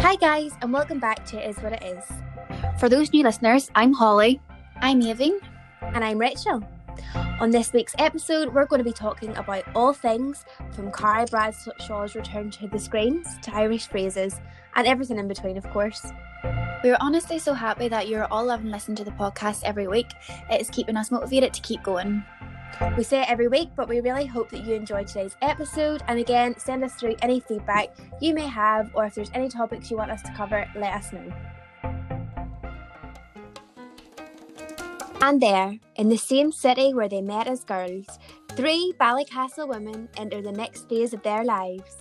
Hi guys, and welcome back to It Is What It Is. For those new listeners, I'm Holly. I'm Yeving. And I'm Rachel. On this week's episode, we're going to be talking about all things from Carrie Bradshaw's return to the screens to Irish phrases and everything in between, of course. We're honestly so happy that you're all loving listening to the podcast every week. It's keeping us motivated to keep going. We say it every week, but we really hope that you enjoyed today's episode. And again, send us through any feedback you may have, or if there's any topics you want us to cover, let us know. And there, in the same city where they met as girls, 3 Ballycastle women enter the next phase of their lives.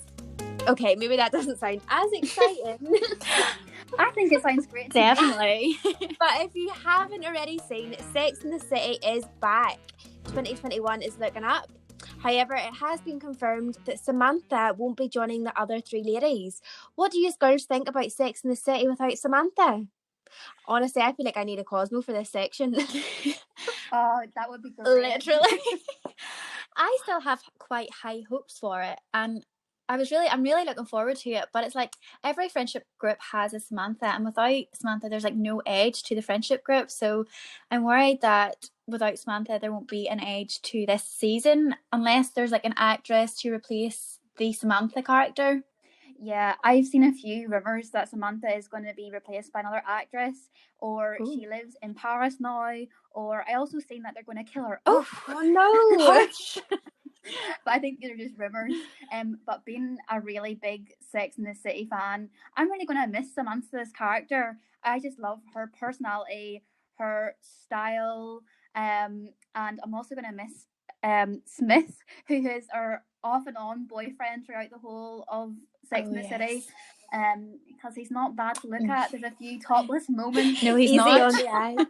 Okay, maybe that doesn't sound as exciting. I think it sounds great. Definitely. But if you haven't already seen, Sex and the City is back. 2021 is looking up. However, it has been confirmed that Samantha won't be joining the other 3 ladies. What do you girls think about Sex and the City without Samantha? Honestly, I feel like I need a Cosmo for this section. Oh, that would be great. Literally. I still have quite high hopes for it, and I'm really looking forward to it. But it's like every friendship group has a Samantha, and without Samantha, there's like no edge to the friendship group. So I'm worried that without Samantha, there won't be an edge to this season unless there's like an actress to replace the Samantha character. Yeah, I've seen a few rumours that Samantha is going to be replaced by another actress, or she lives in Paris now, or I also seen that they're going to kill her. Oh no! But I think they're just rumours. But being a really big Sex and the City fan, I'm really going to miss Samantha's character. I just love her personality, her style, and I'm also going to miss Smith, who is our off and on boyfriend throughout the whole of Sex and the City. Because he's not bad to look at. There's a few topless moments. No, he's Easy not. on the eye.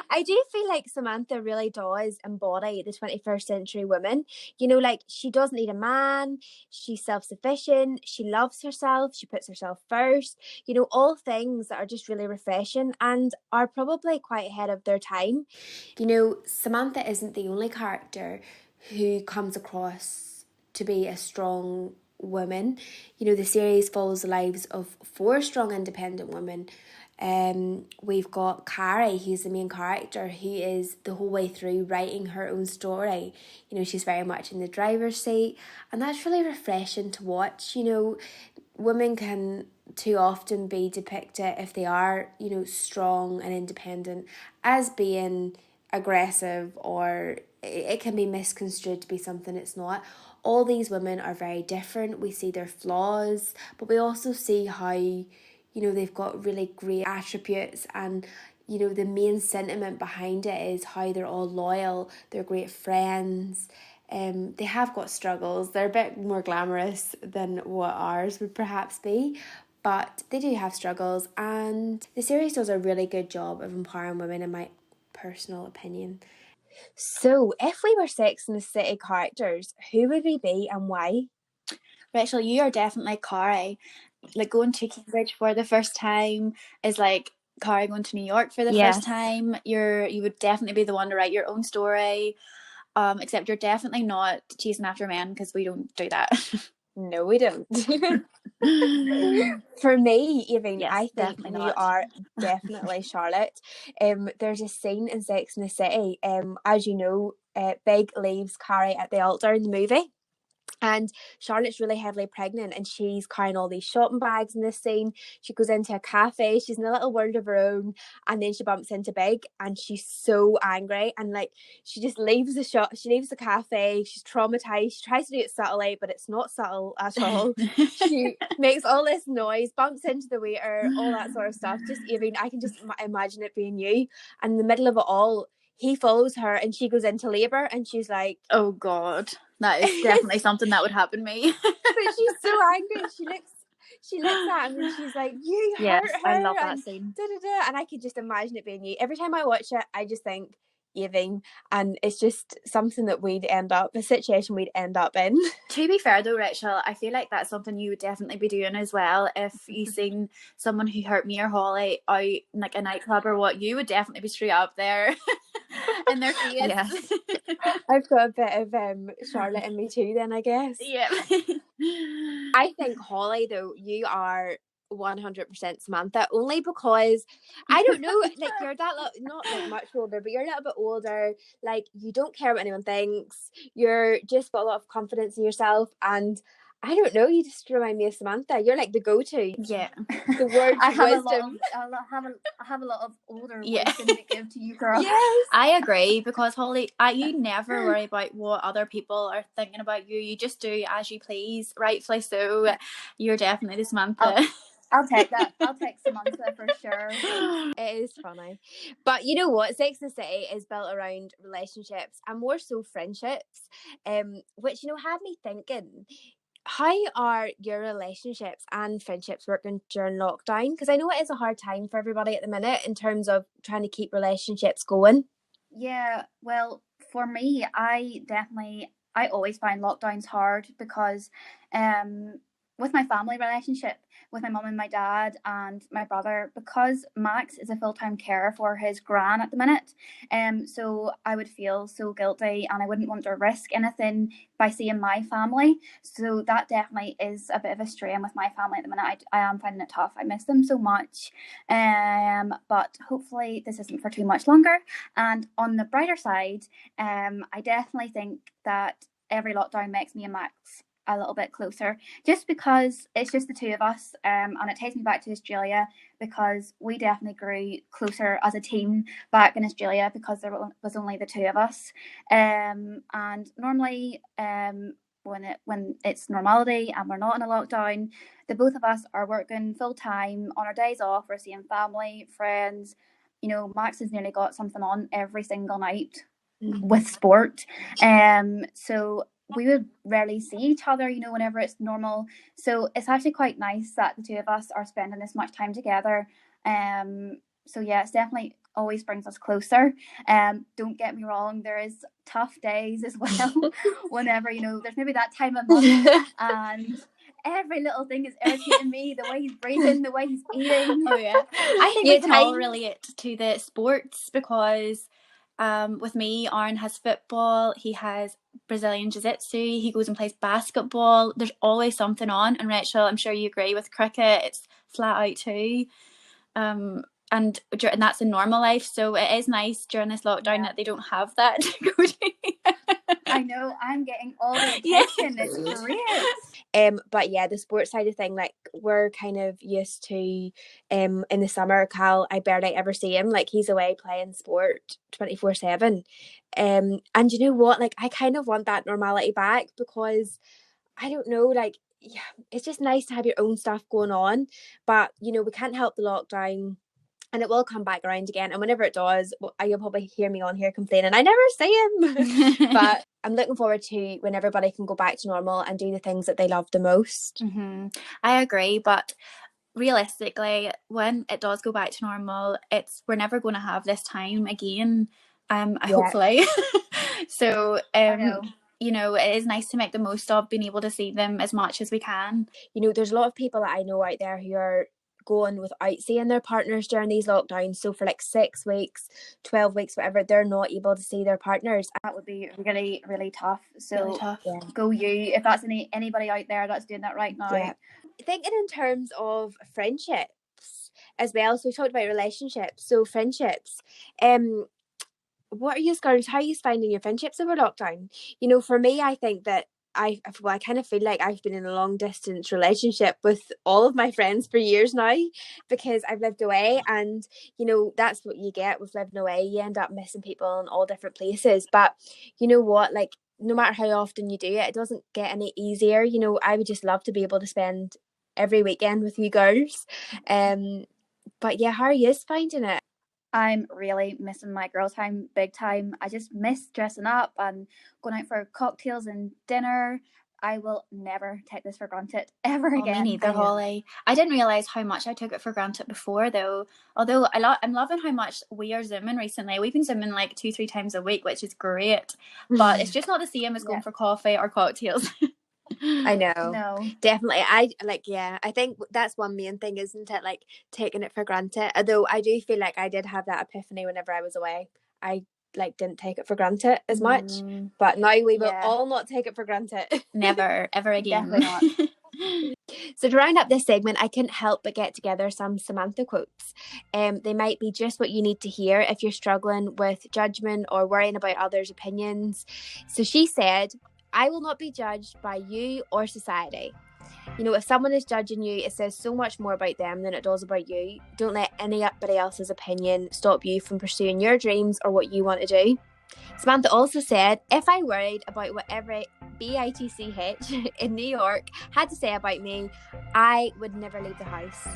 I do feel like Samantha really does embody the 21st century woman. You know, like, she doesn't need a man, she's self-sufficient, she loves herself, she puts herself first, you know, all things that are just really refreshing and are probably quite ahead of their time. You know, Samantha isn't the only character who comes across to be a strong woman. You know, the series follows the lives of 4 strong independent women. We've got Carrie, who's the main character, who is the whole way through writing her own story. You know, she's very much in the driver's seat, and that's really refreshing to watch. You know, women can too often be depicted, if they are, you know, strong and independent, as being aggressive, or it can be misconstrued to be something it's not. All these women are very different. We see their flaws, but we also see how, you know, they've got really great attributes, and, you know, the main sentiment behind it is how they're all loyal, they're great friends. They have got struggles. They're a bit more glamorous than what ours would perhaps be, but they do have struggles, and the series does a really good job of empowering women, in my personal opinion. So, if we were Sex and the City characters, who would we be and why? Rachel, you are definitely Carrie. Like, going to Cambridge for the first time is like Carrie going to New York for the first time. You would definitely be the one to write your own story. Except you're definitely not chasing after men, because we don't do that. No, we don't. For me, even, Yes, I think you not. are definitely Charlotte. There's a scene in Sex and the City. As you know, Big leaves Carrie at the altar in the movie. And Charlotte's really heavily pregnant, and she's carrying all these shopping bags in this scene. She goes into a cafe, she's in a little world of her own, and then she bumps into Big, and she's so angry, and like, she just leaves the shop, she leaves the cafe, she's traumatized. She tries to do it subtly, but it's not subtle at all. She makes all this noise, bumps into the waiter, all that sort of stuff. Just even, I can just imagine it being you. And in the middle of it all, he follows her, and she goes into labour, and she's like, oh God, that is definitely something that would happen to me. But she's so angry. She looks at him and she's like, you hurt her. I love that scene. And I could just imagine it being you. Every time I watch it, I just think, Yeving, and it's just something that a situation we'd end up in. To be fair though, Rachel, I feel like that's something you would definitely be doing as well. If you seen someone who hurt me or Holly out in like a nightclub or what, you would definitely be straight up there in their face. Yes. I've got a bit of Charlotte in me too then, I guess. Yeah. I think, Holly, though, you are 100% Samantha, only because I don't know, like you're that not like much older, but you're a little bit older, like you don't care what anyone thinks, you're just got a lot of confidence in yourself, and I don't know, you just remind me of Samantha. You're like the go-to. Yeah. The words I of have wisdom. I have a lot of older Yeah. wisdom to give to you, girl. Yes. I agree, because Holly, you never worry about what other people are thinking about you. You just do as you please, rightfully so. You're definitely the Samantha. I'll take that. I'll take Samantha for sure. It is funny. But you know what? Sex and the City is built around relationships and more so friendships. Which, you know, had me thinking, how are your relationships and friendships working during lockdown? Because I know it is a hard time for everybody at the minute in terms of trying to keep relationships going. Yeah, well, for me, I always find lockdowns hard because with my family relationship, with my mum and my dad and my brother, because Max is a full-time carer for his gran at the minute, so I would feel so guilty and I wouldn't want to risk anything by seeing my family. So that definitely is a bit of a strain with my family at the minute. I am finding it tough. I miss them so much. But hopefully this isn't for too much longer. And on the brighter side, I definitely think that every lockdown makes me and Max a little bit closer, just because it's just the two of us, and it takes me back to Australia, because we definitely grew closer as a team back in Australia because there was only the two of us. And normally, when it's normality and we're not in a lockdown, the both of us are working full time. On our days off, we're seeing family, friends. You know, Max has nearly got something on every single night with sport. So we would rarely see each other, you know, whenever it's normal. So it's actually quite nice that the two of us are spending this much time together. So yeah, it's definitely always brings us closer. Don't get me wrong, there is tough days as well. Whenever, you know, there's maybe that time of month and every little thing is irritating me. The way he's breathing, the way he's eating. Oh yeah, I think we can all relate to the sports, because with me, Aaron has football, he has Brazilian jiu-jitsu, he goes and plays basketball. There's always something on. And Rachel, I'm sure you agree, with cricket, it's flat out too. And that's in normal life, so it is nice during this lockdown that they don't have that to go to. I know, I'm getting all the attention. It's great. But yeah, the sports side of thing, like we're kind of used to in the summer, Cal, I barely ever see him. Like he's away playing sport 24/7. And you know what? Like I kind of want that normality back, because I don't know, like yeah, it's just nice to have your own stuff going on. But you know, we can't help the lockdown, and it will come back around again. And whenever it does, you'll probably hear me on here complaining, I never see him. But I'm looking forward to when everybody can go back to normal and do the things that they love the most. Mm-hmm. I agree, but realistically, when it does go back to normal, we're never going to have this time again. Hopefully. So you know, it is nice to make the most of being able to see them as much as we can. You know, there's a lot of people that I know out there who are going without seeing their partners during these lockdowns. So for like 6 weeks, 12 weeks, whatever, they're not able to see their partners. That would be really, really tough. So really tough. Yeah. Go you, if that's anybody out there that's doing that right now. Yeah. Thinking in terms of friendships as well. So we talked about relationships. So friendships. What are you guys? How are you finding your friendships over lockdown? You know, for me, I think that I kind of feel like I've been in a long distance relationship with all of my friends for years now, because I've lived away, and you know that's what you get with living away. You end up missing people in all different places. But you know what? Like no matter how often you do it, it doesn't get any easier. You know, I would just love to be able to spend every weekend with you girls. But yeah, how are you finding it? I'm really missing my girl time big time. I just miss dressing up and going out for cocktails and dinner. I will never take this for granted ever again. Me neither, Holly. I didn't realise how much I took it for granted before, though. Although I'm loving how much we are Zooming recently. We've been Zooming like 2-3 times a week, which is great. But it's just not the same as going for coffee or cocktails. I know. No. Definitely. I think that's one main thing, isn't it? Like taking it for granted. Although I do feel like I did have that epiphany whenever I was away. I like didn't take it for granted as much. But now we will all not take it for granted. Never, ever again. Definitely not. So to round up this segment, I couldn't help but get together some Samantha quotes. They might be just what you need to hear if you're struggling with judgment or worrying about others' opinions. So she said, "I will not be judged by you or society." You know, if someone is judging you, it says so much more about them than it does about you. Don't let anybody else's opinion stop you from pursuing your dreams or what you want to do. Samantha also said, "If I worried about what every BITCH in New York had to say about me, I would never leave the house."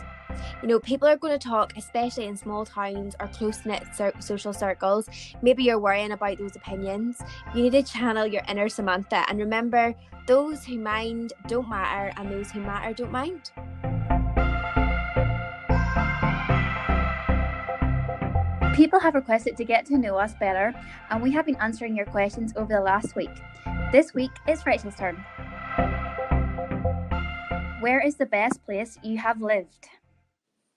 You know, people are going to talk, especially in small towns or close-knit social circles. Maybe you're worrying about those opinions. You need to channel your inner Samantha and remember, those who mind don't matter and those who matter don't mind. People have requested to get to know us better, and we have been answering your questions over the last week. This week is Rachel's turn. Where is the best place you have lived?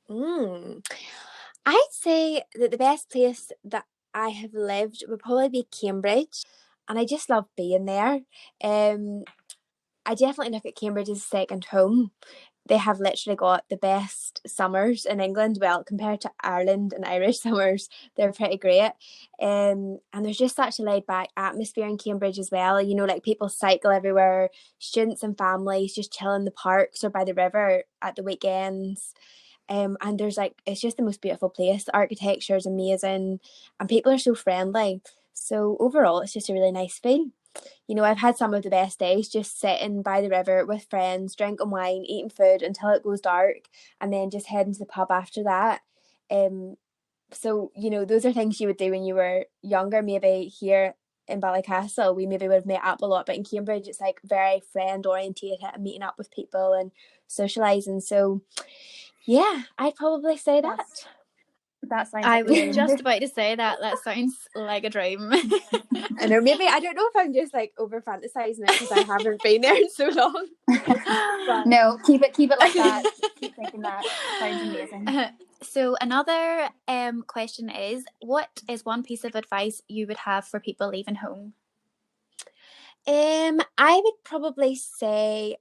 I'd say that the best place that I have lived would probably be Cambridge, and I just love being there. I definitely look at Cambridge as a second home. They have literally got the best summers in England. Well, compared to Ireland and Irish summers, they're pretty great. And there's just such a laid back atmosphere in Cambridge as well. You know, like people cycle everywhere, students and families just chill in the parks or by the river at the weekends. And there's like, it's just the most beautiful place. The architecture is amazing and people are so friendly. So overall, it's just a really nice feel. You know, I've had some of the best days just sitting by the river with friends, drinking wine, eating food until it goes dark, and then just heading to the pub after that. So, you know, those are things you would do when you were younger. Maybe here in Ballycastle, we maybe would have met up a lot, but in Cambridge, it's like very friend orientated and meeting up with people and socialising. So, yeah, I'd probably say that. That sounds I was amazing. just about to say that. That sounds like a dream. I know, maybe, I don't know if I'm just like over fantasizing it because I haven't been there in so long. But no, keep it like that. Keep thinking that. Sounds amazing. So another question is, what is one piece of advice you would have for people leaving home? I would probably say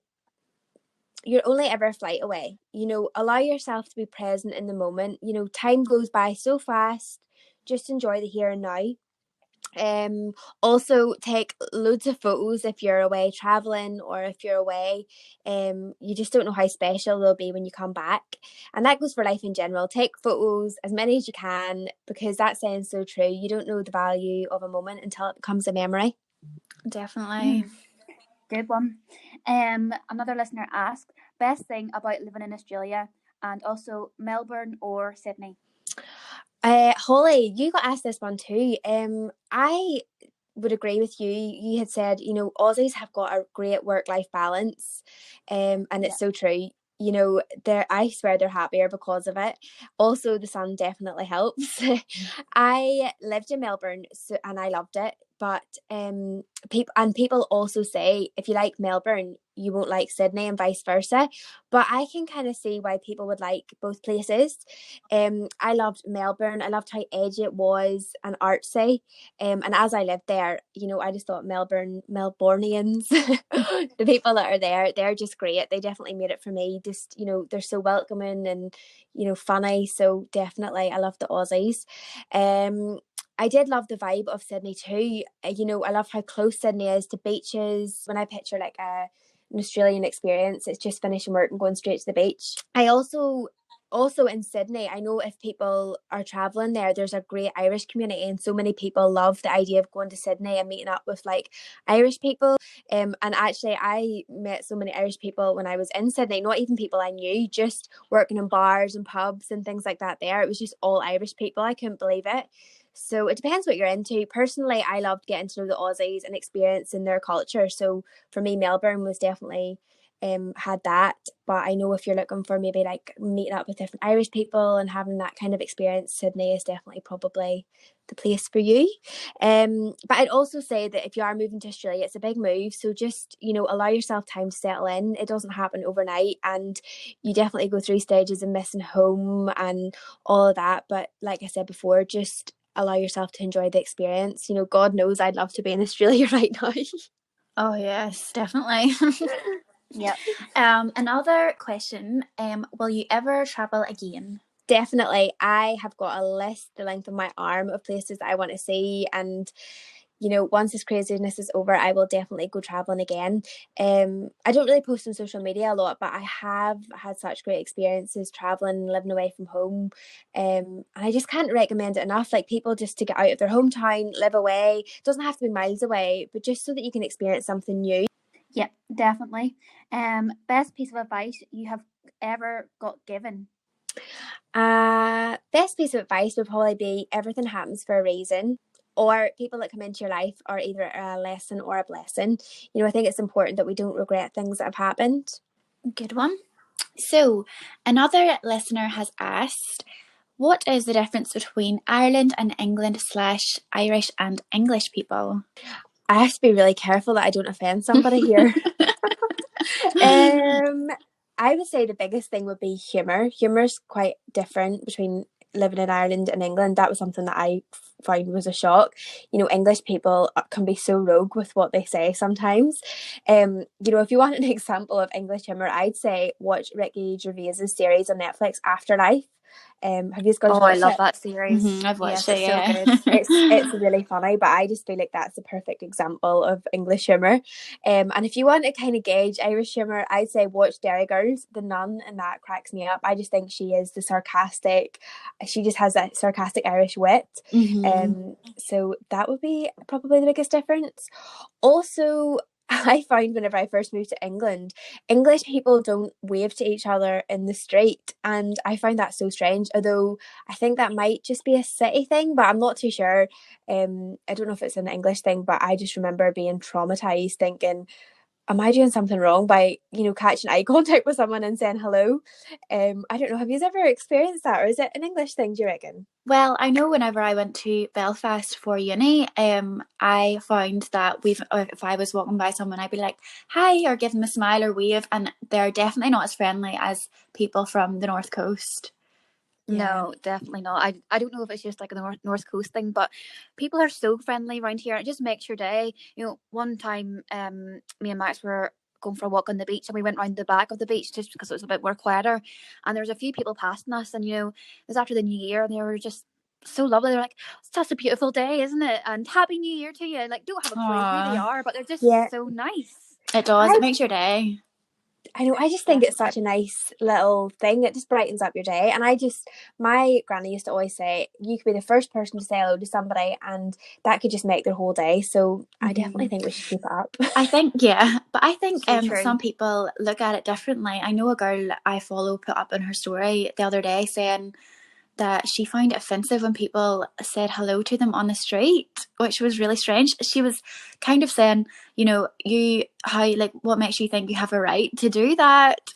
you're only ever a flight away. You know, allow yourself to be present in the moment. You know, time goes by so fast. Just enjoy the here and now. Also take loads of photos if you're away traveling or if you're away. You just don't know how special they'll be when you come back, and that goes for life in general. Take photos, as many as you can, because that sounds so true. You don't know the value of a moment until it becomes a memory. Definitely. Good one. Another listener asked, best thing about living in Australia, and also Melbourne or Sydney? Holly, you got asked this one too. I would agree with you. You had said, you know, Aussies have got a great work-life balance, and it's so true. You know, I swear they're happier because of it. Also, the sun definitely helps. I lived in Melbourne, and I loved it. But people also say if you like Melbourne, you won't like Sydney and vice versa. But I can kind of see why people would like both places. I loved Melbourne. I loved how edgy it was and artsy. And as I lived there, you know, I just thought Melbournians, the people that are there, they're just great. They definitely made it for me. Just, you know, they're so welcoming and, you know, funny. So definitely, I love the Aussies. I did love the vibe of Sydney too. You know, I love how close Sydney is to beaches. When I picture like an Australian experience, it's just finishing work and going straight to the beach. I also in Sydney, I know if people are traveling there, there's a great Irish community, and so many people love the idea of going to Sydney and meeting up with like Irish people. And actually, I met so many Irish people when I was in Sydney, not even people I knew, just working in bars and pubs and things like that there. It was just all Irish people. I couldn't believe it. So it depends what you're into. Personally, I loved getting to know the Aussies and experiencing their culture. So for me, Melbourne was definitely had that. But I know if you're looking for maybe like meeting up with different Irish people and having that kind of experience, Sydney is definitely probably the place for you. But I'd also say that if you are moving to Australia, it's a big move. So just, you know, allow yourself time to settle in. It doesn't happen overnight, and you definitely go through stages of missing home and all of that. But like I said before, just allow yourself to enjoy the experience. You know, God knows I'd love to be in Australia right now. Oh yes, definitely. Yep. Another question. Will you ever travel again? Definitely. I have got a list the length of my arm of places that I want to see, and once this craziness is over, I will definitely go traveling again. I don't really post on social media a lot, but I have had such great experiences traveling, living away from home. And I just can't recommend it enough. Like, people just to get out of their hometown, live away. It doesn't have to be miles away, but just so that you can experience something new. Yep, definitely. Best piece of advice you have ever got given? Best piece of advice would probably be everything happens for a reason. Or people that come into your life are either a lesson or a blessing. I think it's important that we don't regret things that have happened. Good one. So, another listener has asked, what is the difference between Ireland and England / Irish and English people? I have to be really careful that I don't offend somebody here. I would say the biggest thing would be humour. Humour's quite different between living in Ireland and England. That was something that I found was a shock. English people can be so rogue with what they say sometimes. If you want an example of English humour, I'd say watch Ricky Gervais's series on Netflix, Afterlife. Have you guys watched I love it? that series. I've watched yes, it. It's so good. It's really funny, but I just feel like that's a perfect example of English humour. And if you want to kind of gauge Irish humour, I'd say watch Derry Girls. The nun and that cracks me up. I just think she is she just has that sarcastic Irish wit. So that would be probably the biggest difference. Also, I find whenever I first moved to England, English people don't wave to each other in the street, and I find that so strange. Although I think that might just be a city thing, but I'm not too sure. I don't know if it's an English thing, but I just remember being traumatized, thinking, am I doing something wrong by catching eye contact with someone and saying hello? I don't know. Have you ever experienced that, or is it an English thing, do you reckon? Well, I know whenever I went to Belfast for uni, I found that if I was walking by someone, I'd be like, hi, or give them a smile or wave, and they're definitely not as friendly as people from the North Coast. No, definitely not. I don't know if it's just like a North Coast thing, but people are so friendly around here. It just makes your day. One time, me and Max were going for a walk on the beach, and we went round the back of the beach just because it was a bit more quieter. And there was a few people passing us, and it was after the New Year, and they were just so lovely. They're like, "It's such a beautiful day, isn't it?" And Happy New Year to you. And like, don't have a clue who they are, but they're just so nice. It does. It makes your day. I know, I just think it's such a nice little thing. It just brightens up your day. And my granny used to always say, you could be the first person to say hello to somebody, and that could just make their whole day. So I definitely think we should keep it up. I think, yeah. But I think So true. some people look at it differently. I know a girl I follow put up in her story the other day saying that she found it offensive when people said hello to them on the street, which was really strange. She was kind of saying, what makes you think you have a right to do that?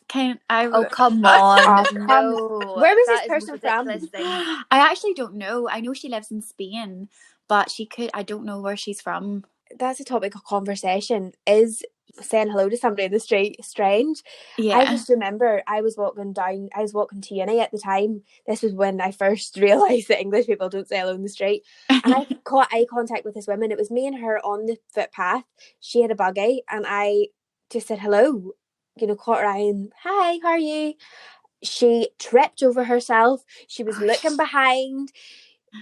Oh, come on. No. Where was That this is person the most from? ridiculous thing. I actually don't know. I know she lives in Spain, but I don't know where she's from. That's a topic of conversation. Is saying hello to somebody in the street strange? Yeah. I just remember I was walking to uni at the time. This was when I first realised that English people don't say hello in the street. And I caught eye contact with this woman. It was me and her on the footpath. She had a buggy, and I just said hello. Caught her eye and, hi, how are you? She tripped over herself. She was looking behind,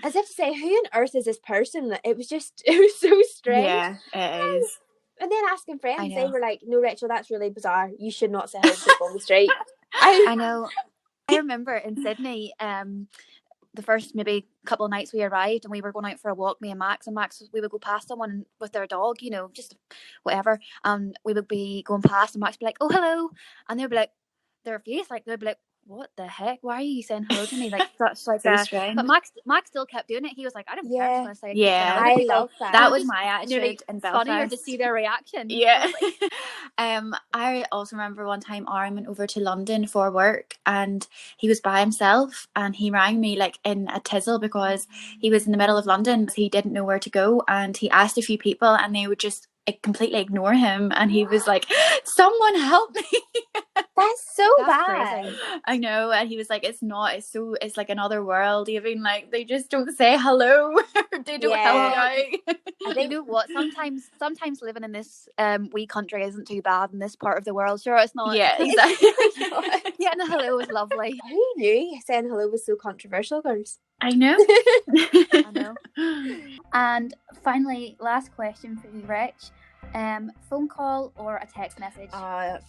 as if to say, who on earth is this person? It was so strange. Yeah, it is. And then asking friends, they know. were like, no, Rachel, that's really bizarre. You should not say hello to people on the street. I know. I remember in Sydney, the first maybe couple of nights we arrived and we were going out for a walk, me and Max, we would go past someone with their dog, just whatever. We would be going past and Max would be like, oh, hello. And they'd be like, their face, like, they'd be like, what the heck? Why are you saying hello to me? Like, that's like so strange. But Max still kept doing it. He was like, I don't care. I'm just going to say yeah. I love that. That was my attitude in Belfast. Funnier to see their reaction. Yeah. I also remember one time Aaron went over to London for work and he was by himself and he rang me like in a tizzle because he was in the middle of London. He didn't know where to go and he asked a few people and they would just completely ignore him and he was like, someone help me. That's so That's bad. crazy. I know, and he was like, it's not, it's like another world, even, like, they just don't say hello. They don't help you out. I You think know what? Sometimes living in this wee country isn't too bad in this part of the world. Sure, it's not. Yeah, exactly. Getting a hello is lovely. who knew saying hello was so controversial, girls? I know. I know. And finally, last question for you, Rich. Phone call or a text message?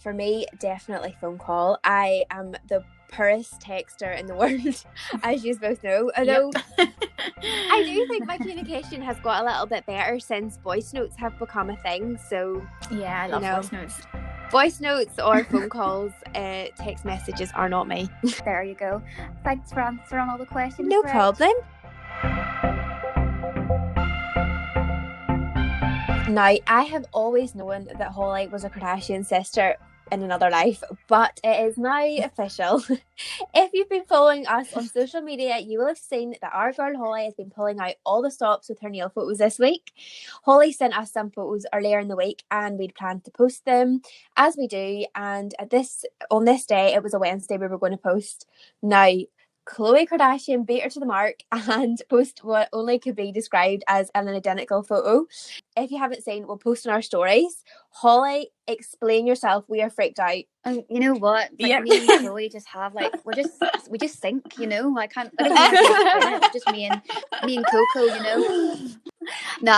For me, definitely phone call. I am the poorest texter in the world, as you both know. Although I do think my communication has got a little bit better since voice notes have become a thing. So Yeah, I love voice notes. Voice notes or phone calls, text messages are not me. There you go. Thanks for answering all the questions. No Rich. problem. Now, I have always known that Holly was a Kardashian sister in another life, but it is now official. If you've been following us on social media, you will have seen that our girl Holly has been pulling out all the stops with her nail photos this week. Holly sent us some photos earlier in the week and we'd planned to post them, as we do, and on this day, it was a Wednesday, we were going to post. Now, Khloe Kardashian beat her to the mark and post what only could be described as an identical photo. If you haven't seen, we'll post on our stories. Holly, explain yourself. We are freaked out. And you know what? Like Yep. me and Chloe just have we just sync, you know. I don't know how to explain it. It's just me and Coco, you know. No,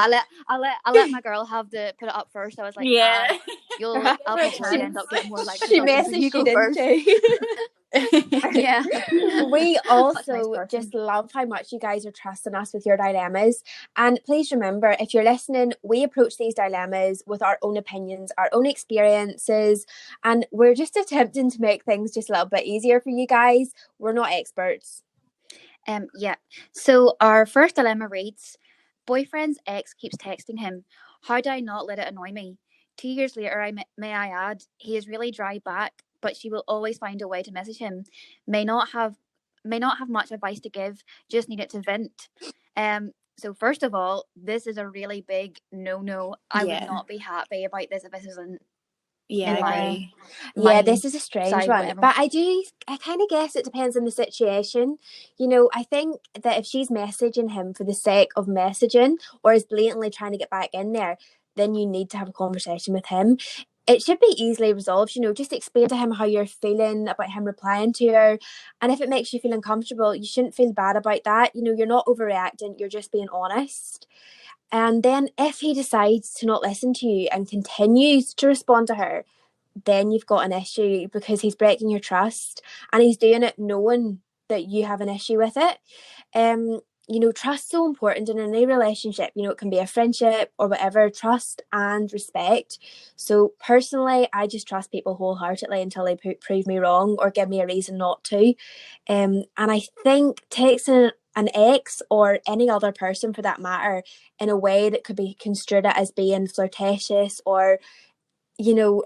I'll let my girl put it up first. I was like, Yeah. I'll probably end up getting more likes. She messaged you, didn't she? Yeah. We Nice also person. just love how much you guys are trusting us with your dilemmas. And please remember, if you're listening, we approach these dilemmas with our own opinions, our own experiences, and we're just attempting to make things just a little bit easier for you guys. We're not experts. Yeah. So our first dilemma reads, boyfriend's ex keeps texting him. How do I not let it annoy me? 2 years later, may I add, he is really dry back, but she will always find a way to message him. May not have much advice to give, just need it to vent. So first of all, this is a really big no. I would not be happy about this if this isn't Yeah, in I my agree. Yeah, this is a strange side, one. whatever. But I kind of guess it depends on the situation. You know, I think that if she's messaging him for the sake of messaging or is blatantly trying to get back in there, then you need to have a conversation with him. It should be easily resolved, you know, just explain to him how you're feeling about him replying to her. And if it makes you feel uncomfortable, you shouldn't feel bad about that. You know, you're not overreacting, you're just being honest. And then if he decides to not listen to you and continues to respond to her, then you've got an issue because he's breaking your trust and he's doing it knowing that you have an issue with it. You know, trust's so important in any relationship. You know, it can be a friendship or whatever. Trust and respect. So personally, I just trust people wholeheartedly until they prove me wrong or give me a reason not to. And I think texting an ex or any other person for that matter in a way that could be construed as being flirtatious or, you know,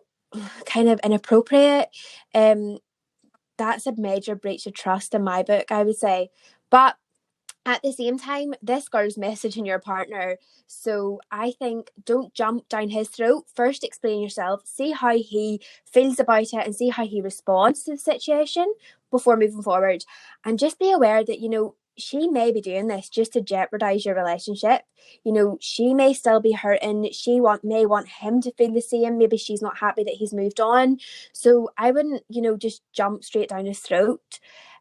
kind of inappropriate, that's a major breach of trust in my book, I would say. But at the same time, this girl's messaging your partner. So I think don't jump down his throat. First, explain yourself, see how he feels about it and see how he responds to the situation before moving forward. And just be aware that, you know, she may be doing this just to jeopardize your relationship. You know, she may still be hurting. May want him to feel the same. Maybe she's not happy that he's moved on. So I wouldn't, you know, just jump straight down his throat.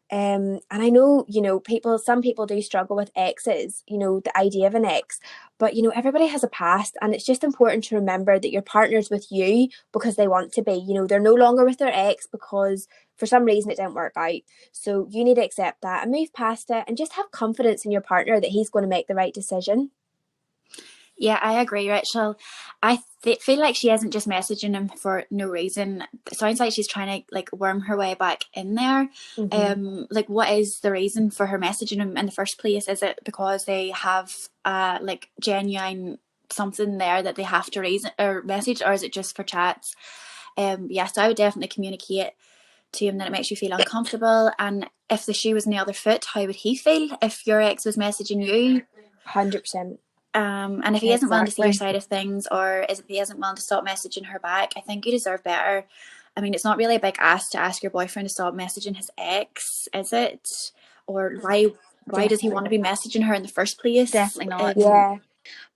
And I know, you know, some people do struggle with exes, you know, the idea of an ex, but you know, everybody has a past and it's just important to remember that your partner's with you because they want to be, you know, they're no longer with their ex because for some reason it didn't work out. So you need to accept that and move past it and just have confidence in your partner that he's going to make the right decision. Yeah, I agree, Rachel. I feel like she isn't just messaging him for no reason. It sounds like she's trying to like worm her way back in there. Like, what is the reason for her messaging him in the first place? Is it because they have like genuine something there that they have to reason or message, or is it just for chats? Yeah, so I would definitely communicate to him that it makes you feel uncomfortable, and if the shoe was in the other foot, how would he feel if your ex was messaging you? 100%. And if he isn't willing to see your side of things, or if he isn't willing to stop messaging her back, I think you deserve better. I mean, it's not really a big ask to ask your boyfriend to stop messaging his ex, is it? Or why does he want to be messaging her in the first place? Definitely not. Yeah.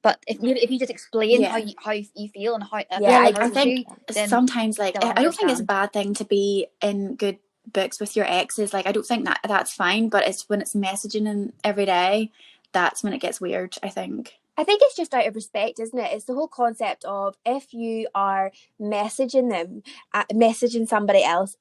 But if you just explain Yeah. how you feel and how like I hurts think you, then sometimes like they'll I don't think it's a understand. bad thing to be in good books with your exes. Like I don't think that's fine, but it's when it's messaging them every day, that's when it gets weird, I think. I think it's just out of respect, isn't it? It's the whole concept of if you are messaging them, messaging somebody else,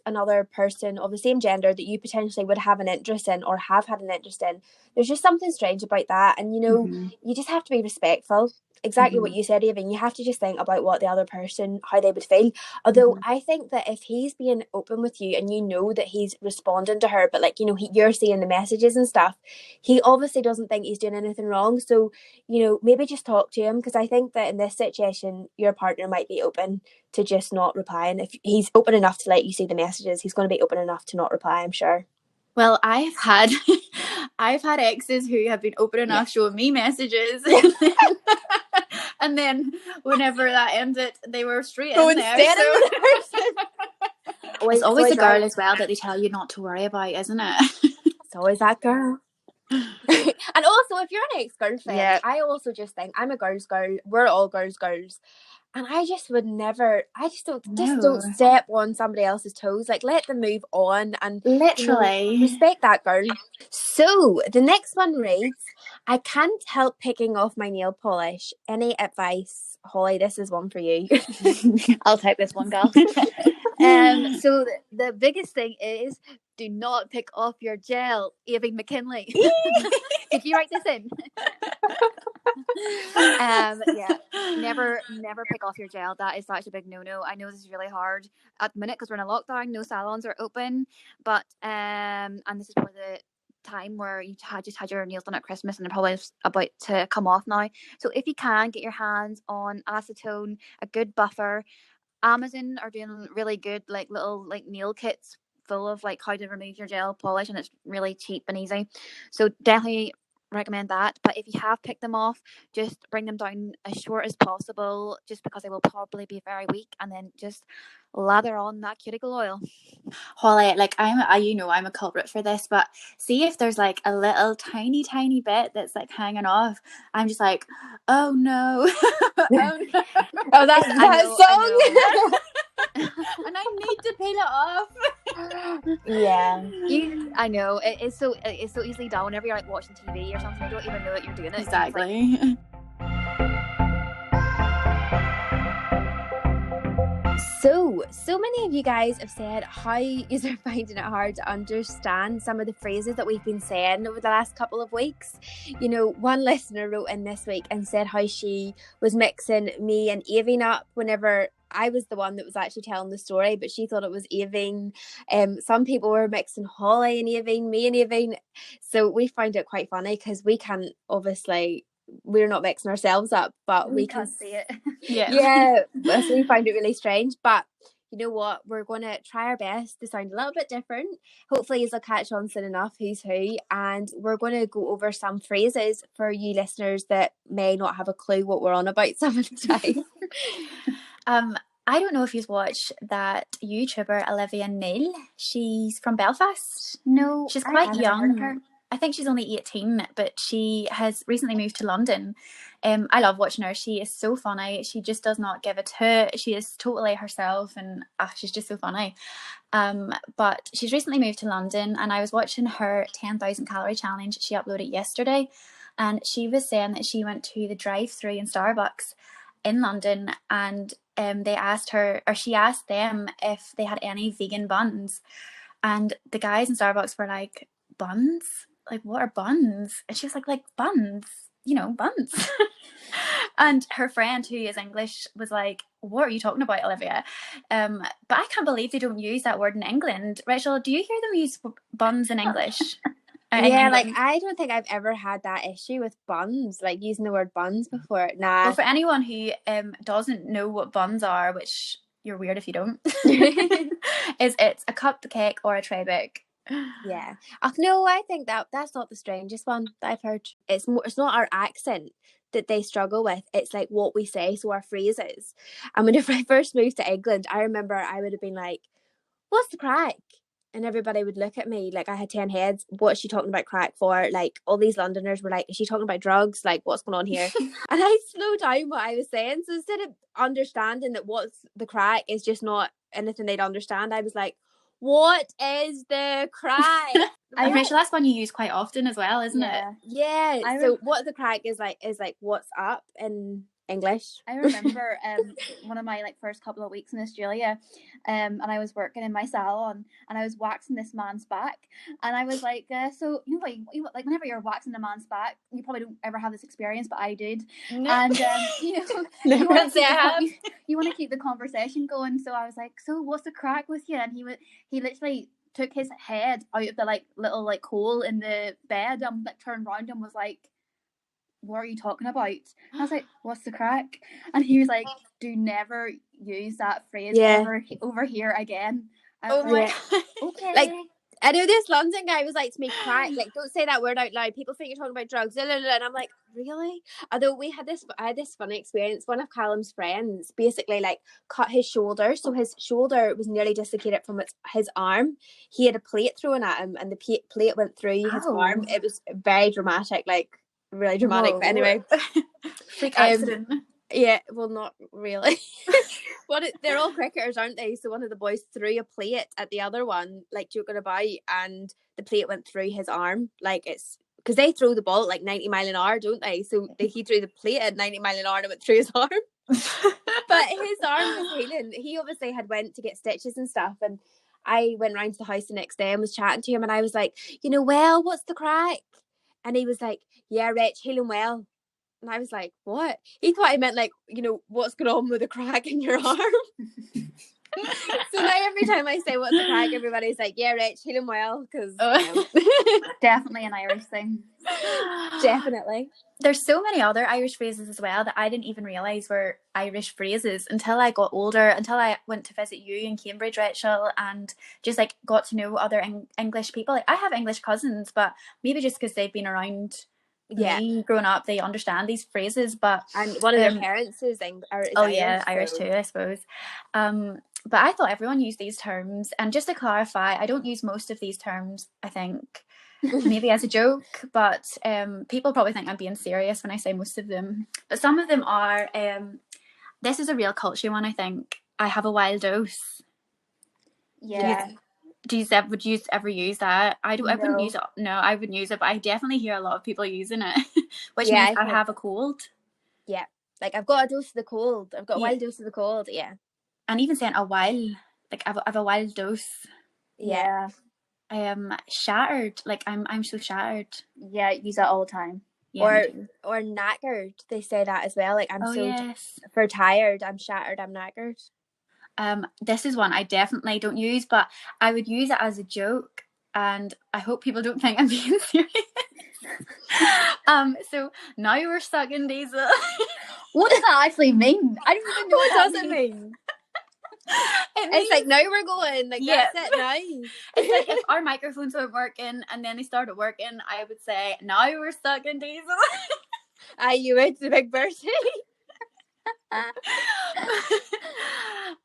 another person of the same gender that you potentially would have an interest in or have had an interest in, there's just something strange about that. And, you just have to be respectful. Exactly what you said, Evan. You have to just think about what the other person, how they would feel. Although I think that if he's being open with you and you know that he's responding to her, but you're seeing the messages and stuff, he obviously doesn't think he's doing anything wrong. So, maybe just talk to him, because I think that in this situation, your partner might be open to just not replying. If he's open enough to let you see the messages, he's going to be open enough to not reply, I'm sure. Well, I've had exes who have been open enough showing me messages, and then whenever that ended, they were straight in there. It's always the girl as well that they tell you not to worry about, isn't it? It's always that girl. And also, if you're an ex-girlfriend, I also just think I'm a girl's girl. We're all girls, and I just would never. I just don't step on somebody else's toes. Like, let them move on and literally respect that girl. So the next one reads, I can't help picking off my nail polish. Any advice? Holly, this is one for you. I'll take this one, girl. So the biggest thing is, do not pick off your gel, Evie McKinley. Did you write this in? Never pick off your gel. That is such a big no. I know this is really hard at the minute because we're in a lockdown. No salons are open, but and this is probably the time where you just had your nails done at Christmas and they're probably about to come off now. So if you can get your hands on acetone, a good buffer. Amazon are doing really good little nail kits full of how to remove your gel polish, and it's really cheap and easy. So definitely recommend that. But if you have picked them off, just bring them down as short as possible, just because they will probably be very weak, and then just lather on that cuticle oil. Holly, I'm a culprit for this, but see if there's a little tiny bit that's hanging off, I'm just like, oh no. Oh no. Oh, that's that song. And I need to peel it off. Yeah. I know. It's so easily done whenever you're watching TV or something. You don't even know that you're doing it. Exactly. So many of you guys have said how you are finding it hard to understand some of the phrases that we've been saying over the last couple of weeks. One listener wrote in this week and said how she was mixing me and Aving up whenever I was the one that was actually telling the story, but she thought it was Aving. Some people were mixing Holly and Aving, me and Aving. So we found it quite funny because we can obviously... we're not mixing ourselves up, but we can see it. Yeah. So we find it really strange, but you know what? We're going to try our best to sound a little bit different. Hopefully you'll catch on soon enough who's who, and we're going to go over some phrases for you listeners that may not have a clue what we're on about some of the time. I don't know if you've watched that YouTuber Olivia Neal. She's from Belfast. No, she's quite young. I think she's only 18, but she has recently moved to London. I love watching her. She is so funny. She just does not give a toot. She is totally herself, and she's just so funny. But she's recently moved to London, and I was watching her 10,000 calorie challenge she uploaded yesterday, and she was saying that she went to the drive-thru in Starbucks in London, and they asked her, or she asked them if they had any vegan buns, and the guys in Starbucks were like, buns? Like, what are buns? And she was like buns, buns. And her friend, who is English, was like, what are you talking about, Olivia? But I can't believe they don't use that word in England. Rachel, do you hear them use buns in English? Yeah, I don't think I've ever had that issue with buns, using the word buns before. Nah. Well, for anyone who doesn't know what buns are, which you're weird if you don't, it's a cupcake or a tray bake. Yeah. No, I think that's not the strangest one that I've heard. It's not our accent that they struggle with. It's like what we say, so our phrases. And whenever I first moved to England, I remember I would have been like, what's the crack? And everybody would look at me like I had 10 heads. What's she talking about crack for? Like, all these Londoners were like, is she talking about drugs? Like, what's going on here? And I slowed down what I was saying. So instead of understanding that what's the crack is just not anything they'd understand, I was like, what is the crack? I'm pretty sure that's one you use quite often as well, isn't it? Yeah. So what the crack is like what's up in English. I remember one of my like first couple of weeks in Australia, and I was working in my salon and I was waxing this man's back, and I was like, so you know, like whenever you're waxing a man's back, you probably don't ever have this experience, but I did. No. And you know, you want to keep the conversation going. So I was like, so what's the crack with you? And he literally took his head out of the like little like hole in the bed and like turned around and was like, what are you talking about? And I was like, what's the crack? And he was like, do never use that phrase over here again. Oh my God. Okay. Like, I know this London guy was like to me, crack, like, don't say that word out loud. People think you're talking about drugs. And I'm like, really? Although I had this funny experience. One of Callum's friends basically like cut his shoulder. So his shoulder was nearly dislocated from his arm. He had a plate thrown at him and the plate went through his arm. It was very dramatic, like really dramatic. But anyway. Freak accident. Yeah, well, not really. They're all cricketers, aren't they? So one of the boys threw a plate at the other one, like joking about, and the plate went through his arm. Like, it's because they throw the ball at like 90 mile an hour, don't they? So he threw the plate at 90 mile an hour and it went through his arm. But his arm was healing. He obviously had went to get stitches and stuff, and I went round to the house the next day and was chatting to him, and I was like, well, what's the crack? And he was like, yeah, Rich, healing well. And I was like, what? He thought I meant like, what's going on with a crack in your arm? So now every time I say what's the crack, everybody's like, yeah, Rich, healing well. Because definitely an Irish thing. Definitely. There's so many other Irish phrases as well that I didn't even realise were Irish phrases until I got older, until I went to visit you in Cambridge, Rachel, and just like got to know other English people. Like, I have English cousins, but maybe just because they've been around me growing up, they understand these phrases. But and one of their parents is Irish too, I suppose. But I thought everyone used these terms, and just to clarify, I don't use most of these terms, I think. Maybe as a joke, but people probably think I'm being serious when I say most of them. But some of them are, this is a real culture one, I think. I have a wild dose. Yeah. Would you ever use that? I wouldn't use it. No, I wouldn't use it, but I definitely hear a lot of people using it, which means I have a cold. Yeah, like I've got a dose of the cold. I've got a wild dose of the cold. Yeah, and even saying a while, like I've a wild dose. Yeah. I am shattered. Like I'm so shattered. Yeah, use that all the time. Yeah, or knackered. They say that as well. Like for tired. I'm shattered. I'm knackered. This is one I definitely don't use, but I would use it as a joke, and I hope people don't think I'm being serious. So now we're stuck in diesel. What does that actually mean? I don't even know what does it mean. It's like, now we're going, like, that's it now. It's like if our microphones weren't working and then they started working, I would say, now we're stuck in diesel. You went to the big birthday.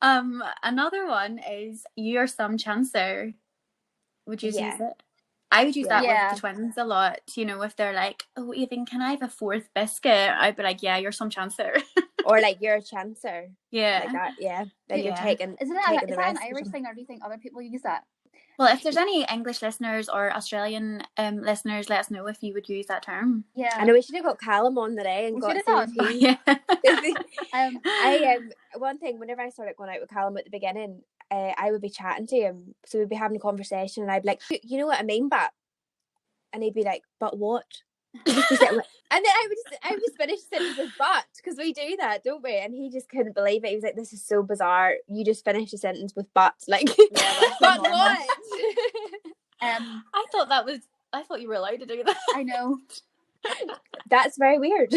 Another one is you're some chancer. Would you use it? I would use that with the twins a lot. If they're like, oh, Ethan, can I have a fourth biscuit? I'd be like, yeah, you're some chancer. Or like, you're a chancer. Yeah. Like that, yeah. Then you're taking is that an Irish thing, or do you think other people use that? Well, if there's any English listeners or Australian listeners, let us know if you would use that term. Yeah. I know we should have got Callum on today and got yeah. One thing, whenever I started going out with Callum at the beginning, I would be chatting to him, so we'd be having a conversation, and I'd be like, you know what I mean, but, and he'd be like, but what? And then I would just finish the sentence with but, because we do that, don't we? And he just couldn't believe it. He was like, this is so bizarre. You just finished a sentence with but, like, but what? I thought you were allowed to do that. I know. That's very weird.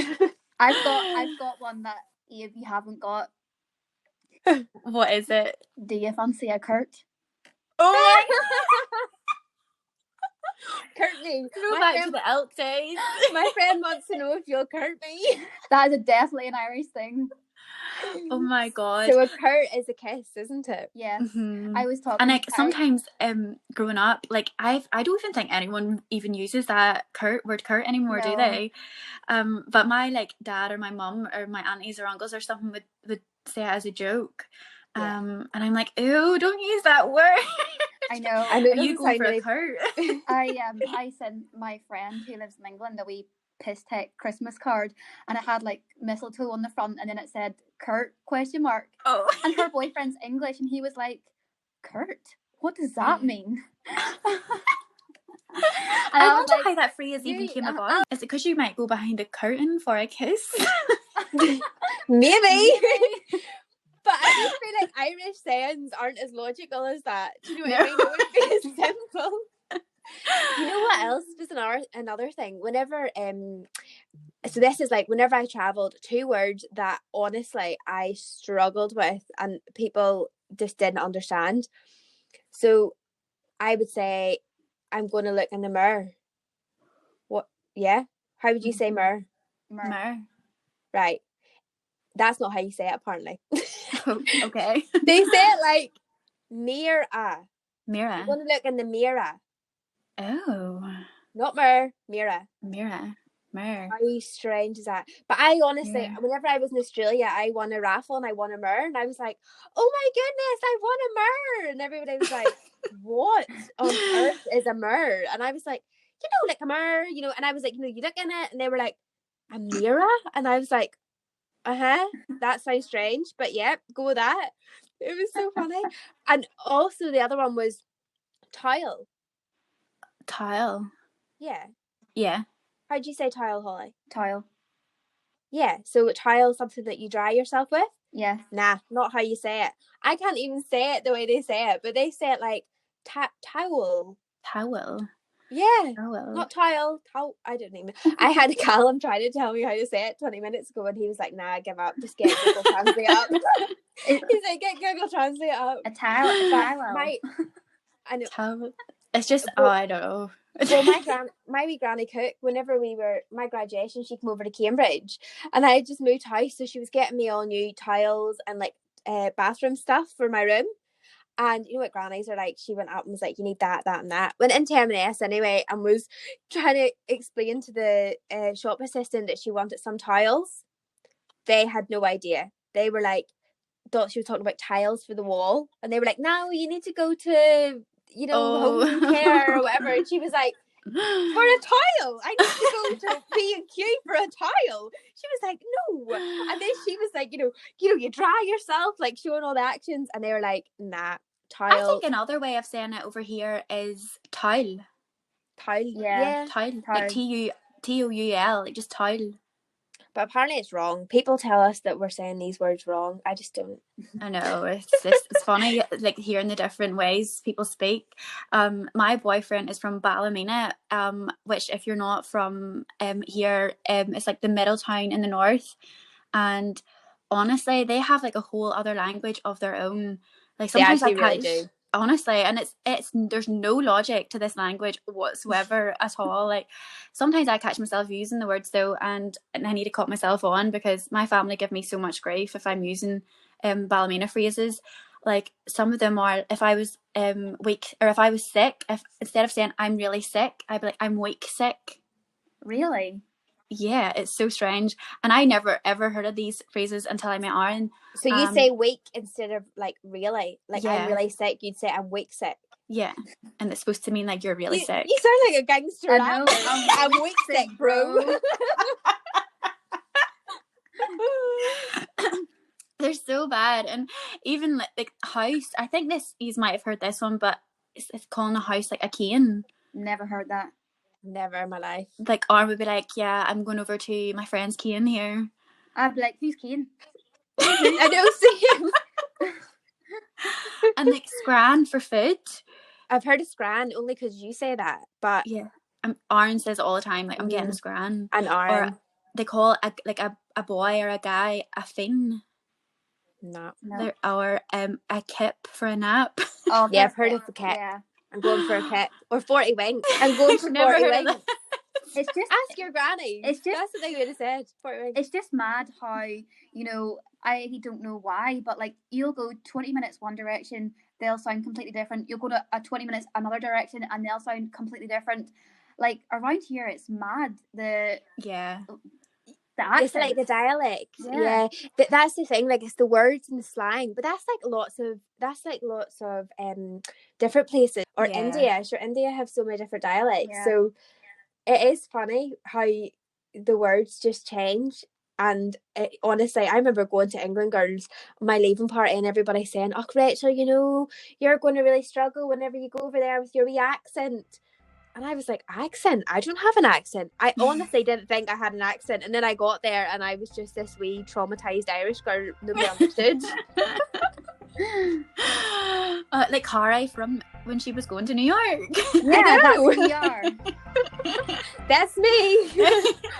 I've got one that if you haven't got. What is it? Do you fancy a Kurt? Oh my Curt me. Back to the elk days. My friend wants to know if you'll curt me. That is definitely an Irish thing. Oh my god. So a curt is a kiss, isn't it? Yes. Mm-hmm. I was talking. And like sometimes, growing up, like I don't even think anyone even uses that word curt anymore, do they? But my like dad or my mum or my aunties or uncles or something would say it as a joke. Yeah. And I'm like, ew, don't use that word. I know. I know. Are you going for a curt? I sent my friend who lives in England a wee piss tech Christmas card, and it had like mistletoe on the front, and then it said Kurt ? Oh. And her boyfriend's English, and he was like, Kurt? What does that mean? I wonder how that phrase even came about. Is it because you might go behind a curtain for a kiss? Maybe. But I just feel like Irish sayings aren't as logical as that. Do you know what I mean? It would be as simple. You know what else was another thing? Whenever so this is like whenever I travelled, 2 words that honestly I struggled with and people just didn't understand. So I would say, I'm going to look in the mirror. What? Yeah? How would you say mirror? Mirror. Right. That's not how you say it, apparently. Okay. They say it like mirror. Mirror. I'm going to look in the mirror. Oh. Not mirror, mirror. Mirror. How strange is that? But I honestly, whenever I was in Australia, I won a raffle and I won a mirror, and I was like, oh my goodness, I won a mirror. And everybody was like, what on earth is a mirror? And I was like, like a mirror, and I was like, you look in it, and they were like, a mirror? And I was like, that sounds strange, but yeah, go with that. It was so funny. And also the other one was tile. Yeah. How'd you say tile, Holly? Tile. Yeah, so tile, something that you dry yourself with? Yeah. Nah, not how you say it. I can't even say it the way they say it, but they say it like towel. Towel. Yeah. Towel. Not tile. I don't even. I had Callum try to tell me how to say it 20 minutes ago, and he was like, nah, I give up. Just get Google Translate up. He's like, get Google Translate up. A towel. I know. Towel. It's just, I don't know. Well, my wee granny cook, whenever we were my graduation, she came over to Cambridge, and I had just moved house, so she was getting me all new tiles and like bathroom stuff for my room. And you know what grannies are like? She went up and was like, you need that, that, and that. Went into M&S anyway, and was trying to explain to the shop assistant that she wanted some tiles. They had no idea. They were like, thought she was talking about tiles for the wall, and they were like, no, you need to go to home care or whatever. And she was like, for a tile, I need to go to B&Q for a tile. She was like, no. And then she was like, you dry yourself, like showing all the actions, and they were like, nah, tile. I think another way of saying it over here is tile. Yeah. Tile. Like TOUL, like just tile. But apparently it's wrong. People tell us that we're saying these words wrong. I just don't. I know, it's funny, like hearing the different ways people speak. My boyfriend is from Ballymena, which if you're not from here, it's like the middle town in the north, and honestly, they have like a whole other language of their own. Like sometimes I really do. Honestly, and it's there's no logic to this language whatsoever at all. Like sometimes I catch myself using the words though, and I need to cut myself on because my family give me so much grief if I'm using Ballymena phrases. Like some of them are, if I was weak, or if I was sick, if instead of saying I'm really sick, I'd be like I'm weak sick. Really? Yeah, it's so strange, and I never ever heard of these phrases until I met Aaron. So you say weak instead of like really, like yeah. I'm really sick. You'd say I'm weak sick. Yeah, and it's supposed to mean like you're really sick. You sound like a gangster. I know. I'm weak sick, bro. They're so bad, and even like house. I think you might have heard this one, but it's calling a house like a cane. Never heard that. Never in my life. Like Aaron would be like, yeah, I'm going over to my friend's cane here. I'd be like, who's cane? I don't see him. And like scran for food. I've heard of scran only because you say that, but yeah, Aaron says it all the time. Like I'm getting a scran. And Aaron, or they call a boy or a guy a fin. No. Or a kip for a nap. Oh yeah, I've heard of the kip. Yeah. I'm going for a kip. Or 40 winks. I'm going for Never 40 heard of winks. It's just Ask your granny. It's just That's what they would have said. 40 winks. It's just mad how, you know, I don't know why, but like you'll go 20 minutes one direction, they'll sound completely different. You'll go to a 20 minutes another direction and they'll sound completely different. Like around here, it's mad. The accent. It's like the dialect. Yeah. That's the thing. Like it's the words and the slang, but that's like lots of different places. Or India. Sure, India have so many different dialects. Yeah. So it is funny how the words just change. And honestly, I remember going to England Girls, my leaving party, and everybody saying, "Oh, Rachel, you know, you're going to really struggle whenever you go over there with your wee accent." And I was like, accent? I don't have an accent. I honestly didn't think I had an accent. And then I got there and I was just this wee traumatized Irish girl nobody understood. Like Cara from when she was going to New York. Yeah, that's who you are. That's me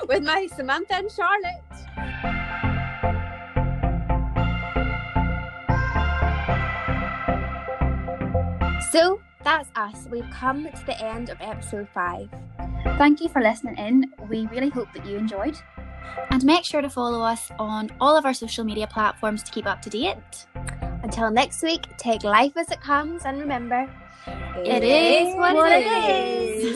with my Samantha and Charlotte. So that's us. We've come to the end of episode 5. Thank you for listening in. We really hope that you enjoyed. And make sure to follow us on all of our social media platforms to keep up to date. Until next week, take life as it comes and remember, it is what it is.